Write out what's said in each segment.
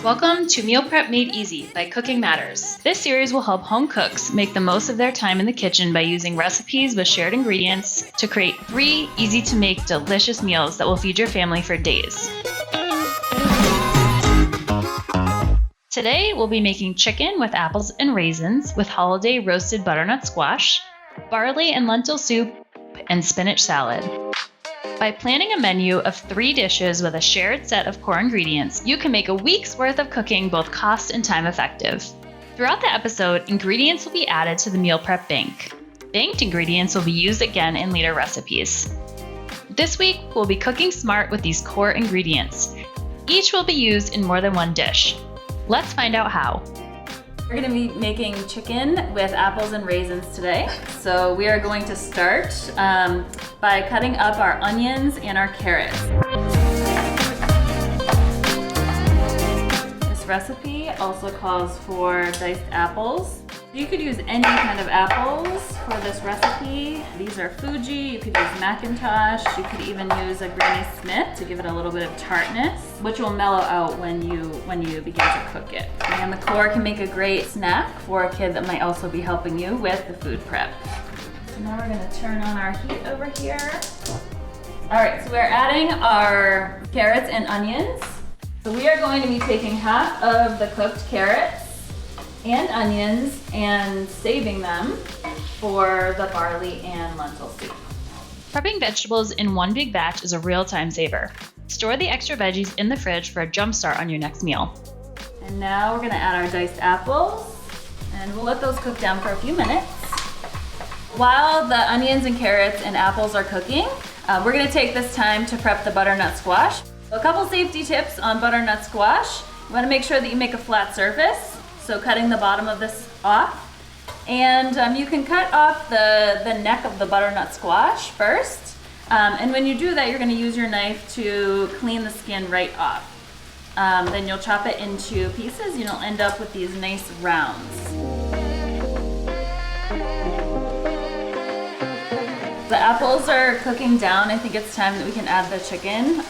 Welcome to Meal Prep Made Easy by Cooking Matters. This series will help home cooks make the most of their time in the kitchen by using recipes with shared ingredients to create 3 easy-to-make, delicious meals that will feed your family for days. Today, we'll be making chicken with apples and raisins with holiday roasted butternut squash, barley and lentil soup, and spinach salad. By planning a menu of 3 dishes with a shared set of core ingredients, you can make a week's worth of cooking both cost and time effective. Throughout the episode, ingredients will be added to the meal prep bank. Banked ingredients will be used again in later recipes. This week, we'll be cooking smart with these core ingredients. Each will be used in more than one dish. Let's find out how. We're going to be making chicken with apples and raisins today. So we are going to start by cutting up our onions and our carrots. This recipe also calls for diced apples. You could use any kind of apples for this recipe. These are Fuji, you could use Macintosh, you could even use a Granny Smith to give it a little bit of tartness, which will mellow out when you begin to cook it. And the core can make a great snack for a kid that might also be helping you with the food prep. So now we're gonna turn on our heat over here. All right, so we're adding our carrots and onions. So we are going to be taking half of the cooked carrots and onions and saving them for the barley and lentil soup. Prepping vegetables in one big batch is a real time saver. Store the extra veggies in the fridge for a jump start on your next meal. And now we're gonna add our diced apples and we'll let those cook down for a few minutes. While the onions and carrots and apples are cooking, we're gonna take this time to prep the butternut squash. A couple safety tips on butternut squash. You wanna make sure that you make a flat surface. So cutting the bottom of this off. And you can cut off the neck of the butternut squash first. And when you do that, you're gonna use your knife to clean the skin right off. Then you'll chop it into pieces and you'll end up with these nice rounds. The apples are cooking down. I think it's time that we can add the chicken.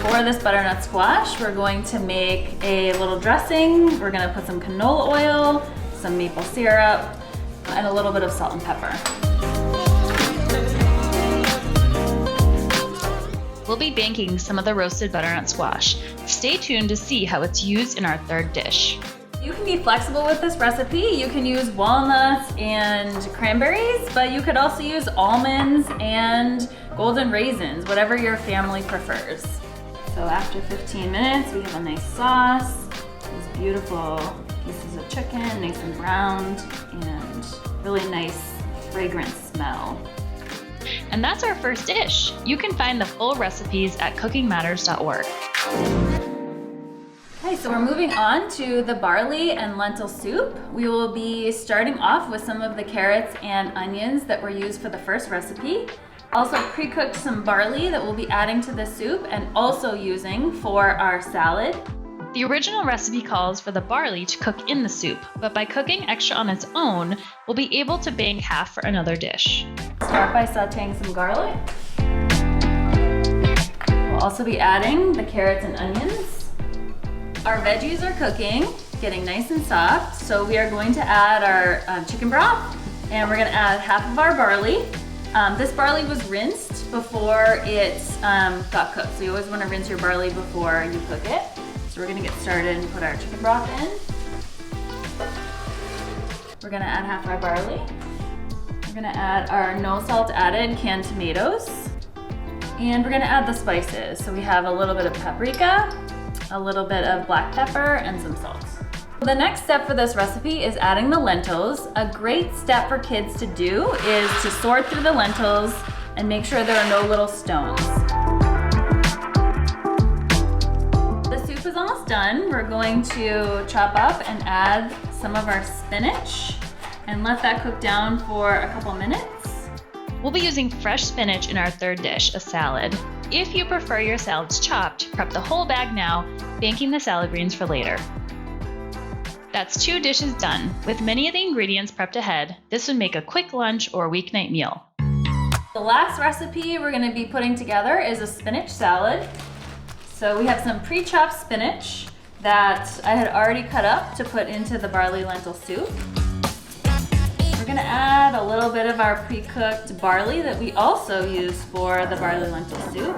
For this butternut squash, we're going to make a little dressing. We're gonna put some canola oil, some maple syrup, and a little bit of salt and pepper. We'll be banking some of the roasted butternut squash. Stay tuned to see how it's used in our 3rd dish. You can be flexible with this recipe. You can use walnuts and cranberries, but you could also use almonds and golden raisins, whatever your family prefers. So after 15 minutes, we have a nice sauce, these beautiful pieces of chicken, nice and browned, and really nice fragrant smell. And that's our first dish. You can find the full recipes at cookingmatters.org. Okay, so we're moving on to the barley and lentil soup. We will be starting off with some of the carrots and onions that were used for the first recipe. Also pre-cooked some barley that we'll be adding to the soup and also using for our salad. The original recipe calls for the barley to cook in the soup, but by cooking extra on its own, we'll be able to bank half for another dish. Start by sauteing some garlic. We'll also be adding the carrots and onions. Our veggies are cooking, getting nice and soft, so we are going to add our chicken broth, and we're gonna add half of our barley. This barley was rinsed before it got cooked. So you always want to rinse your barley before you cook it. So we're going to get started and put our chicken broth in. We're going to add half our barley. We're going to add our no salt added canned tomatoes. And we're going to add the spices. So we have a little bit of paprika, a little bit of black pepper, and some salt. The next step for this recipe is adding the lentils. A great step for kids to do is to sort through the lentils and make sure there are no little stones. The soup is almost done. We're going to chop up and add some of our spinach and let that cook down for a couple minutes. We'll be using fresh spinach in our 3rd dish, a salad. If you prefer your salads chopped, prep the whole bag now, banking the salad greens for later. That's 2 dishes done. With many of the ingredients prepped ahead, this would make a quick lunch or weeknight meal. The last recipe we're gonna be putting together is a spinach salad. So we have some pre-chopped spinach that I had already cut up to put into the barley lentil soup. We're gonna add a little bit of our pre-cooked barley that we also use for the barley lentil soup.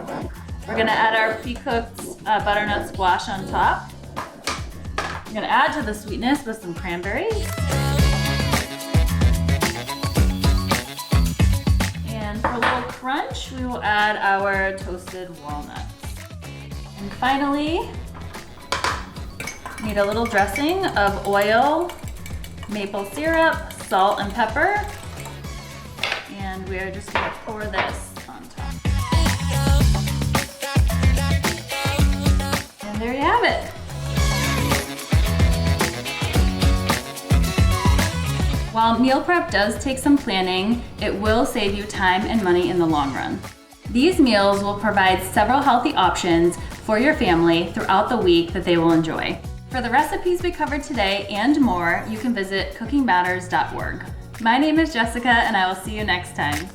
We're gonna add our pre-cooked butternut squash on top. I'm gonna add to the sweetness with some cranberries. And for a little crunch, we will add our toasted walnuts. And finally, need a little dressing of oil, maple syrup, salt, and pepper. And we are just gonna pour this on top. And there you have it. While meal prep does take some planning, it will save you time and money in the long run. These meals will provide several healthy options for your family throughout the week that they will enjoy. For the recipes we covered today and more, you can visit cookingmatters.org. My name is Jessica, and I will see you next time.